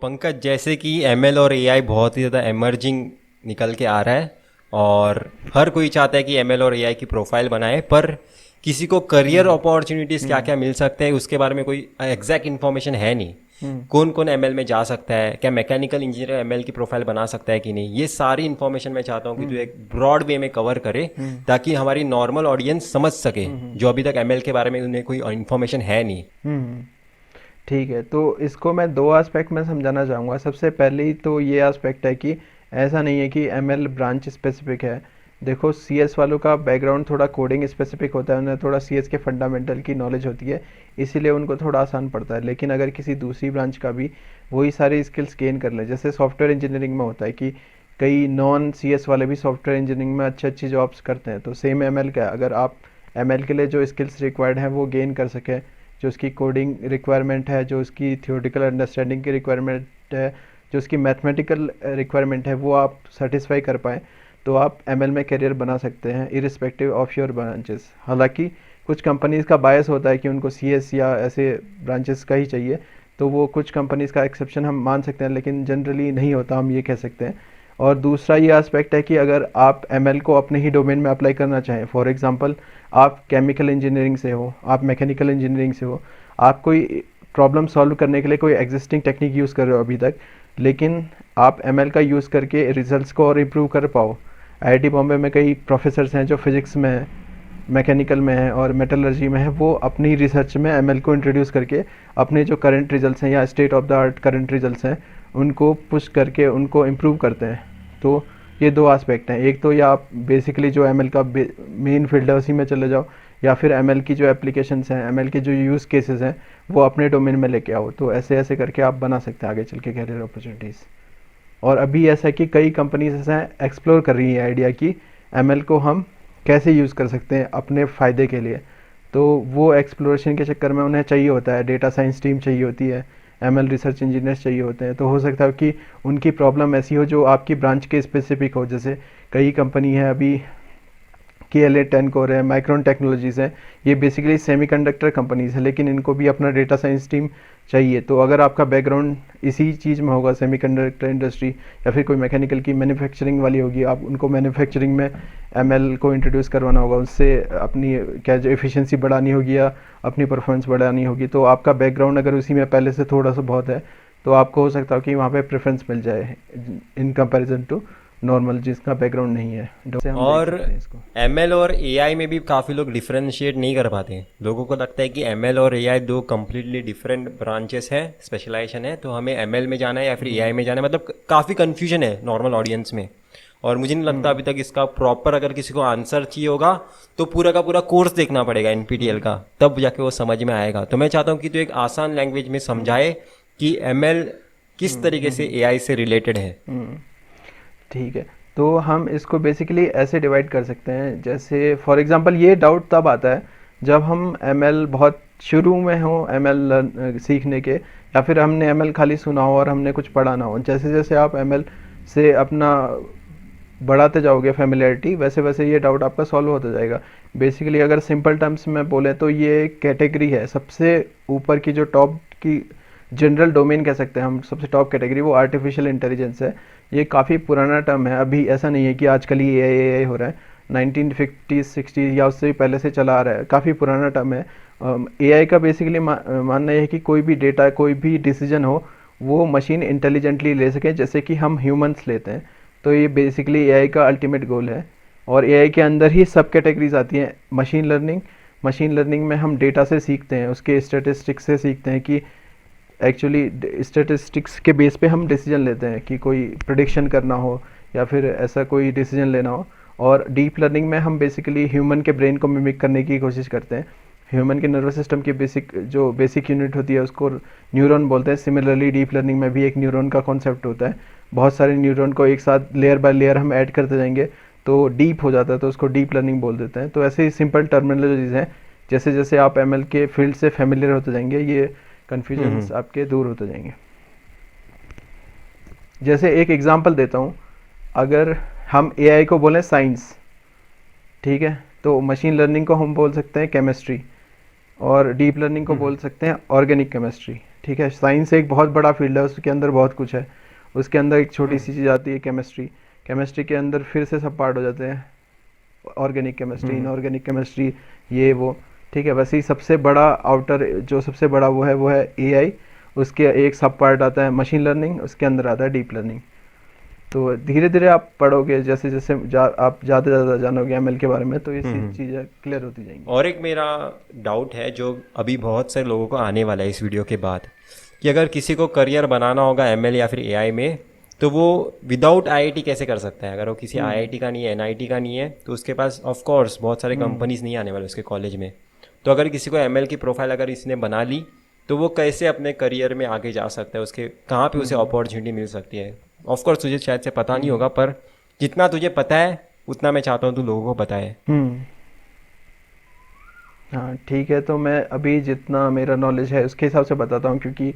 पंकज, जैसे कि एमएल और एआई बहुत ही ज़्यादा एमर्जिंग निकल के आ रहा है और हर कोई चाहता है कि एमएल और एआई की प्रोफाइल बनाए, पर किसी को करियर हम्म। अपॉर्चुनिटीज़ क्या हम्म। क्या मिल सकते हैं उसके बारे में कोई एग्जैक्ट इन्फॉर्मेशन है नहीं। हम्म। कौन कौन एमएल में जा सकता है, क्या मैकेनिकल इंजीनियर एमएल की प्रोफाइल बना सकता है कि नहीं, ये सारी इन्फॉर्मेशन मैं चाहता हूँ कि तू हम्म। एक ब्रॉड वे में कवर करे हम्म। ताकि हमारी नॉर्मल ऑडियंस समझ सके हम्म। जो अभी तक एमएल के बारे में उन्हें कोई इन्फॉर्मेशन है नहीं। हम्म। ठीक है, तो इसको मैं दो एस्पेक्ट में समझाना चाहूँगा। सबसे पहले तो ये एस्पेक्ट है कि ऐसा नहीं है कि एमएल ब्रांच स्पेसिफिक है। देखो, सीएस वालों का बैकग्राउंड थोड़ा कोडिंग स्पेसिफिक होता है, उन्हें थोड़ा सीएस के फंडामेंटल की नॉलेज होती है, इसीलिए उनको थोड़ा आसान पड़ता है। लेकिन अगर किसी दूसरी ब्रांच का भी वही सारी स्किल्स गेन कर ले, जैसे सॉफ्टवेयर इंजीनियरिंग में होता है कि कई नॉन सीएस वाले भी सॉफ्टवेयर इंजीनियरिंग में अच्छी अच्छी जॉब्स करते हैं, तो सेम एमएल का है। अगर आप एमएल के लिए जो स्किल्स रिक्वायर्ड हैं वो गेन कर सकें, जो उसकी कोडिंग रिक्वायरमेंट है, जो उसकी थियोरेटिकल अंडरस्टैंडिंग की रिक्वायरमेंट है, जो उसकी मैथमेटिकल रिक्वायरमेंट है, वो आप सेटिस्फाई कर पाएँ, तो आप एमएल में करियर बना सकते हैं इरिस्पेक्टिव ऑफ योर ब्रांचेस। हालांकि कुछ कंपनीज़ का बायस होता है कि उनको सीएस या ऐसे ब्रांचेस का ही चाहिए, तो वो कुछ कंपनीज़ का एक्सेप्शन हम मान सकते हैं, लेकिन जनरली नहीं होता, हम ये कह सकते हैं। और दूसरा ये एस्पेक्ट है कि अगर आप एमएल को अपने ही डोमेन में अप्लाई करना चाहें, फॉर एग्जांपल आप केमिकल इंजीनियरिंग से हो, आप मैकेनिकल इंजीनियरिंग से हो, आप कोई प्रॉब्लम सॉल्व करने के लिए कोई एग्जिस्टिंग टेक्निक यूज़ कर रहे हो अभी तक, लेकिन आप एमएल का यूज़ करके रिजल्ट्स को और इम्प्रूव कर पाओ। आईआईटी बॉम्बे में कई प्रोफेसर्स हैं जो फिज़िक्स में हैं, मैकेनिकल में है और मेटलर्जी में है, वो अपनी रिसर्च में एमएल को इंट्रोड्यूस करके अपने जो करंट रिजल्ट्स हैं या state of the art current results हैं उनको पुश करके उनको इम्प्रूव करते हैं। तो ये दो एस्पेक्ट हैं, एक तो या आप बेसिकली जो एमएल का मेन फील्ड है उसी में चले जाओ, या फिर एमएल की जो एप्लीकेशंस हैं, एमएल के जो यूज़ केसेस हैं, वो अपने डोमेन में लेके आओ। तो ऐसे ऐसे करके आप बना सकते हैं आगे चल के कैरियर अपॉर्चुनिटीज़। और अभी ऐसा है कि कई कंपनीज ऐसा एक्सप्लोर कर रही है आइडिया कि एमएल को हम कैसे यूज़ कर सकते हैं अपने फ़ायदे के लिए। तो वो एक्सप्लोरेशन के चक्कर में उन्हें चाहिए होता है, डेटा साइंस टीम चाहिए होती है, एमएल रिसर्च इंजीनियर्स चाहिए होते हैं। तो हो सकता है कि उनकी प्रॉब्लम ऐसी हो जो आपकी ब्रांच के स्पेसिफिक हो। जैसे कई कंपनी है अभी, KLA Tencor है, माइक्रोन टेक्नोलॉजीज़ है, ये बेसिकली सेमीकंडक्टर कंपनीज है, लेकिन इनको भी अपना डेटा साइंस टीम चाहिए। तो अगर आपका बैकग्राउंड इसी चीज़ में होगा, सेमीकंडक्टर इंडस्ट्री या फिर कोई मैकेनिकल की मैन्युफैक्चरिंग वाली होगी, आप उनको मैन्युफैक्चरिंग में एमएल को इंट्रोड्यूस करवाना होगा, उससे अपनी क्या जो एफिशिएंसी बढ़ानी होगी या अपनी परफॉर्मेंस बढ़ानी होगी। तो आपका बैकग्राउंड अगर उसी में पहले से थोड़ा सा बहुत है, तो आपको हो सकता है कि वहाँ पे प्रेफरेंस मिल जाए इन कंपैरिजन टू नॉर्मल जिसका बैकग्राउंड नहीं है। से हम देख और सकते हैं इसको। एमएल और एआई में भी काफ़ी लोग डिफरेंशिएट नहीं कर पाते हैं। लोगों को लगता है कि एमएल और एआई दो कम्प्लीटली डिफरेंट ब्रांचेस हैं, स्पेशलाइजेशन है, तो हमें एमएल में जाना है या फिर एआई में जाना है। मतलब काफ़ी कन्फ्यूजन है नॉर्मल ऑडियंस में, और मुझे नहीं लगता अभी तक इसका प्रॉपर अगर किसी को आंसर चाहिए होगा तो पूरा का पूरा कोर्स देखना पड़ेगा एनपीटीएल का, तब जाके वो समझ में आएगा। तो मैं चाहता हूँ कि तू एक आसान लैंग्वेज में समझाए कि एमएल किस तरीके से एआई से रिलेटेड है। हम्म। ठीक है, तो हम इसको बेसिकली ऐसे डिवाइड कर सकते हैं। जैसे फॉर एग्जांपल ये डाउट तब आता है जब हम एमएल बहुत शुरू में हो एमएल सीखने के, या फिर हमने एमएल खाली सुना हो और हमने कुछ पढ़ा ना हो। जैसे जैसे आप एमएल से अपना बढ़ाते जाओगे फेमिलियरिटी, वैसे वैसे ये डाउट आपका सॉल्व होता जाएगा। बेसिकली अगर सिंपल टर्म्स में बोले तो ये कैटेगरी है, सबसे ऊपर की जो टॉप की जनरल डोमेन कह सकते हैं हम, सबसे टॉप कैटेगरी वो आर्टिफिशियल इंटेलिजेंस है। ये काफ़ी पुराना टर्म है, अभी ऐसा नहीं है कि आजकल ही एआई हो रहा है। 1950 60 या उससे भी पहले से चला आ रहा है, काफ़ी पुराना टर्म है। एआई का बेसिकली मानना यह है कि कोई भी डेटा, कोई भी डिसीजन हो, वो मशीन इंटेलिजेंटली ले सके जैसे कि हम ह्यूमंस लेते हैं। तो ये बेसिकली एआई का अल्टीमेट गोल है। और एआई के अंदर ही सब कैटेगरीज आती हैं। मशीन लर्निंग में हम डेटा से सीखते हैं, उसके स्टेटिस्टिक्स से सीखते हैं कि एक्चुअली स्टेटिस्टिक्स के बेस पे हम डिसीजन लेते हैं कि कोई प्रिडिक्शन करना हो या फिर ऐसा कोई डिसीजन लेना हो। और डीप लर्निंग में हम बेसिकली ह्यूमन के ब्रेन को मिमिक करने की कोशिश करते हैं। ह्यूमन के नर्वस सिस्टम की बेसिक यूनिट होती है उसको न्यूरॉन बोलते हैं। सिमिलरली डीप लर्निंग में भी एक न्यूरॉन का कॉन्सेप्ट होता है। बहुत सारे न्यूरॉन को एक साथ लेयर बाय लेयर हम ऐड करते जाएंगे तो डीप हो जाता है, तो उसको डीप लर्निंग बोल देते हैं। तो ऐसे ही सिंपल टर्मिनोलॉजीज हैं, जैसे जैसे आप एमएल के फील्ड से फेमिलियर होते जाएंगे ये कन्फ्यूजन्स आपके दूर होते जाएंगे। जैसे एक एग्जांपल देता हूँ, अगर हम एआई को बोलें साइंस, ठीक है, तो मशीन लर्निंग को हम बोल सकते हैं केमिस्ट्री, और डीप लर्निंग को बोल सकते हैं ऑर्गेनिक केमिस्ट्री, ठीक है, साइंस एक बहुत बड़ा फील्ड है, उसके अंदर बहुत कुछ है। उसके अंदर एक छोटी सी चीज़ आती है केमिस्ट्री, केमिस्ट्री के अंदर फिर से सब पार्ट हो जाते हैं, ऑर्गेनिक केमिस्ट्री, इनऑर्गेनिक केमिस्ट्री, ये वो। ठीक है, वैसे ही सबसे बड़ा आउटर जो सबसे बड़ा वो है एआई। उसके एक सब पार्ट आता है मशीन लर्निंग, उसके अंदर आता है डीप लर्निंग। तो धीरे धीरे आप पढ़ोगे, जैसे जैसे आप ज़्यादा ज़्यादा जानोगे एमएल के बारे में, तो ये चीज़ें क्लियर होती जाएंगी। और एक मेरा डाउट है जो अभी बहुत सारे लोगों को आने वाला है इस वीडियो के बाद, कि अगर किसी को करियर बनाना होगा एमएल या फिर एआई में, तो वो विदाउट आईआईटी कैसे कर सकता है? अगर वो किसी आईआईटी का नहीं है, एनआईटी का नहीं है, तो उसके पास ऑफ कोर्स बहुत सारे कंपनीज नहीं आने वाले उसके कॉलेज में। तो अगर किसी को एमएल की प्रोफाइल अगर इसने बना ली, तो वो कैसे अपने करियर में आगे जा सकता है? उसके कहाँ पे उसे अपॉर्चुनिटी मिल सकती है? ऑफ कोर्स तुझे शायद से पता नहीं होगा, पर जितना तुझे पता है उतना मैं चाहता हूँ तू लोगों को बताए। हाँ ठीक है, तो मैं अभी जितना मेरा नॉलेज है उसके हिसाब से बताता हूँ, क्योंकि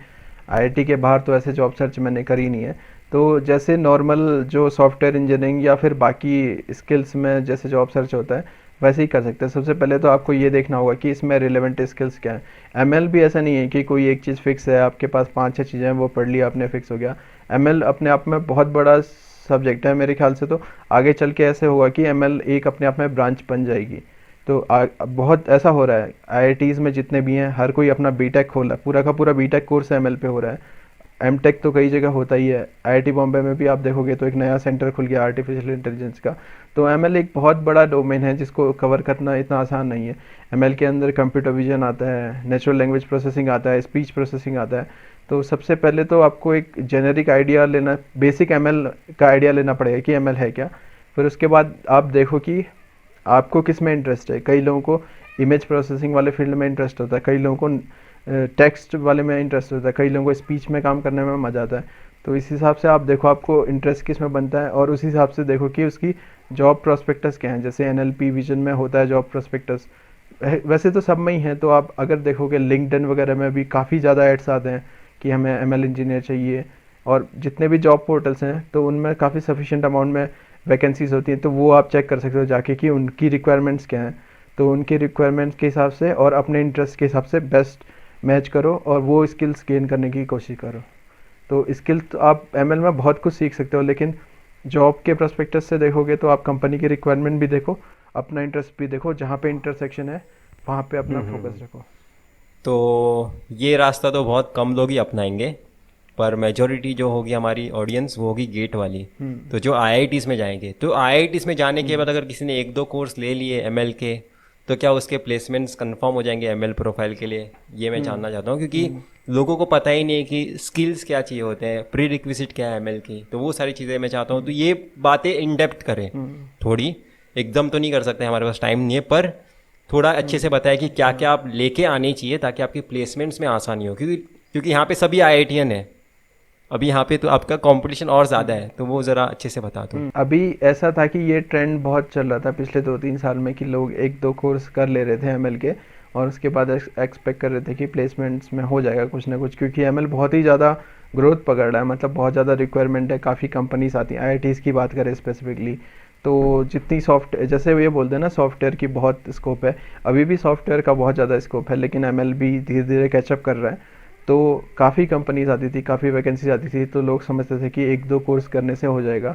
आईआईटी के बाहर तो ऐसे जॉब सर्च मैंने करी नहीं है। तो जैसे नॉर्मल जो सॉफ्टवेयर इंजीनियरिंग या फिर बाकी स्किल्स में जैसे जॉब सर्च होता है, वैसे ही कर सकते हैं। सबसे पहले तो आपको ये देखना होगा कि इसमें रिलेवेंट स्किल्स क्या है। एमएल भी ऐसा नहीं है कि कोई एक चीज़ फिक्स है, आपके पास 5-6 चीज़ें हैं, वो पढ़ लिया आपने फिक्स हो गया। एमएल अपने आप में बहुत बड़ा सब्जेक्ट है मेरे ख्याल से। तो आगे चल के ऐसे होगा कि एमएल एक अपने आप में ब्रांच बन जाएगी। तो बहुत ऐसा हो रहा है आईआईटीज़ में जितने भी हैं, हर कोई अपना बीटेक खोला, पूरा का पूरा बीटेक कोर्स एमएल पे हो रहा है। एमटेक तो कई जगह होता ही है, आईआईटी बॉम्बे में भी आप देखोगे तो एक नया सेंटर खुल गया आर्टिफिशियल इंटेलिजेंस का। तो एमएल एक बहुत बड़ा डोमेन है जिसको कवर करना इतना आसान नहीं है। एमएल के अंदर कंप्यूटर विजन आता है, नेचुरल लैंग्वेज प्रोसेसिंग आता है, स्पीच प्रोसेसिंग आता है। तो सबसे पहले तो आपको एक जेनेरिक आइडिया लेना, बेसिक एमएल का आइडिया लेना पड़ेगा कि एमएल है क्या। फिर उसके बाद आप देखो कि आपको किस में इंटरेस्ट है। कई लोगों को इमेज प्रोसेसिंग वाले फील्ड में इंटरेस्ट होता है, कई लोगों को टेक्स्ट वाले में इंटरेस्ट होता है, कई लोगों को स्पीच में काम करने में मज़ा आता है। तो इस हिसाब से आप देखो आपको इंटरेस्ट किस में बनता है, और उस हिसाब से देखो कि उसकी जॉब प्रोस्पेक्टस क्या है। जैसे एनएलपी विजन में होता है जॉब प्रोस्पेक्टस, वैसे तो सब में ही है। तो आप अगर देखोगे लिंक्डइन वगैरह में भी काफ़ी ज़्यादा एड्स आते हैं कि हमें एमएल इंजीनियर चाहिए, और जितने भी जॉब पोर्टल्स हैं तो उनमें काफ़ी सफिशिएंट अमाउंट में वैकेंसीज होती हैं। तो वो आप चेक कर सकते हो जाके कि उनकी रिक्वायरमेंट्स क्या हैं। तो उनकी रिक्वायरमेंट्स के हिसाब से और अपने इंटरेस्ट के हिसाब से बेस्ट मैच करो और वो स्किल्स गेन करने की कोशिश करो। तो स्किल तो आप एमएल में बहुत कुछ सीख सकते हो, लेकिन जॉब के प्रोस्पेक्टस से देखोगे तो आप कंपनी की रिक्वायरमेंट भी देखो, अपना इंटरेस्ट भी देखो, जहाँ पे इंटरसेक्शन है वहाँ पे अपना फोकस रखो। तो ये रास्ता तो बहुत कम लोग ही अपनाएंगे, पर मेजोरिटी जो होगी हमारी ऑडियंस वो होगी गेट वाली। तो जो आईआईटीज़ में जाएंगे, तो आईआईटीज़ में जाने के बाद अगर किसी ने 1-2 कोर्स ले लिए एमएल के, तो क्या उसके प्लेसमेंट्स कंफर्म हो जाएंगे एमएल प्रोफाइल के लिए? ये मैं जानना चाहता हूँ, क्योंकि लोगों को पता ही नहीं है कि स्किल्स क्या चाहिए होते हैं, प्री रिक्विजिट क्या है एमएल की। तो वो सारी चीज़ें मैं चाहता हूँ, तो ये बातें इन डेप्थ करें थोड़ी। एकदम तो नहीं कर सकते, हमारे पास टाइम नहीं है, पर थोड़ा अच्छे से बताया कि क्या क्या आप लेके आने चाहिए ताकि आपकी प्लेसमेंट्स में आसानी हो। क्योंकि यहाँ पे सभी आईआईटीएन है, अभी यहाँ पे तो आपका कंपटीशन और ज़्यादा है, तो वो ज़रा अच्छे से बता दो। अभी ऐसा था कि ये ट्रेंड बहुत चल रहा था पिछले 2-3 साल में कि लोग 1-2 कोर्स कर ले रहे थे एमएल के, और उसके बाद एक्सपेक्ट कर रहे थे कि प्लेसमेंट्स में हो जाएगा कुछ ना कुछ, क्योंकि एमएल बहुत ही ज़्यादा ग्रोथ पकड़ रहा है। मतलब बहुत ज़्यादा रिक्वायरमेंट है, काफ़ी कंपनीज आती हैं। आईआईटीज़ की बात करें स्पेसिफिकली, तो जितनी सॉफ्ट जैसे ये बोलते हैं ना सॉफ्टवेयर की बहुत स्कोप है, अभी भी सॉफ्टवेयर का बहुत ज़्यादा स्कोप है, लेकिन एमएल भी धीरे धीरे कैचअप कर रहा है। तो काफ़ी कंपनीज आती थी, काफ़ी वैकेंसीज आती थी, तो लोग समझते थे कि 1-2 कोर्स करने से हो जाएगा।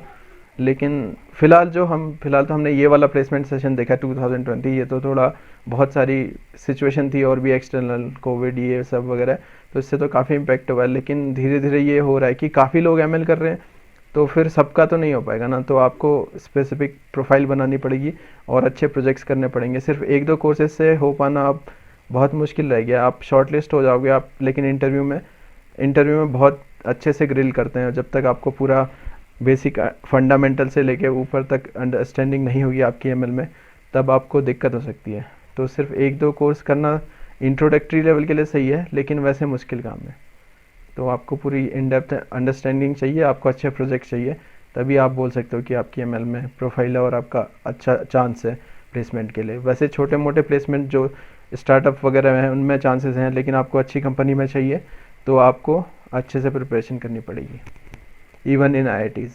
लेकिन फ़िलहाल तो हमने ये वाला प्लेसमेंट सेशन देखा 2020, ये तो थोड़ा बहुत सारी सिचुएशन थी और भी एक्सटर्नल कोविड ये सब वगैरह, तो इससे तो काफ़ी इम्पैक्ट हुआ है। लेकिन धीरे धीरे ये हो रहा है कि काफ़ी लोग एमएल कर रहे हैं, तो फिर सबका तो नहीं हो पाएगा ना। तो आपको स्पेसिफिक प्रोफाइल बनानी पड़ेगी और अच्छे प्रोजेक्ट्स करने पड़ेंगे। सिर्फ 1-2 कोर्सेज से हो पाना अब बहुत मुश्किल रह गया। आप शॉर्ट लिस्ट हो जाओगे आप, लेकिन इंटरव्यू में बहुत अच्छे से ग्रिल करते हैं। जब तक आपको पूरा बेसिक फंडामेंटल से लेके ऊपर तक अंडरस्टैंडिंग नहीं होगी आपकी एमएल में, तब आपको दिक्कत हो सकती है। तो सिर्फ 1-2 कोर्स करना इंट्रोडक्टरी लेवल के लिए सही है, लेकिन वैसे मुश्किल काम है। तो आपको पूरी इन डेप्थ अंडरस्टैंडिंग चाहिए, आपको अच्छे प्रोजेक्ट चाहिए, तभी आप बोल सकते हो कि आपकी एमएल में प्रोफाइल है और आपका अच्छा चांस है प्लेसमेंट के लिए। वैसे छोटे मोटे प्लेसमेंट जो स्टार्टअप वगैरह हैं उनमें चांसेस हैं, लेकिन आपको अच्छी कंपनी में चाहिए तो आपको अच्छे से प्रिपरेशन करनी पड़ेगी, इवन इन आईआईटीज़।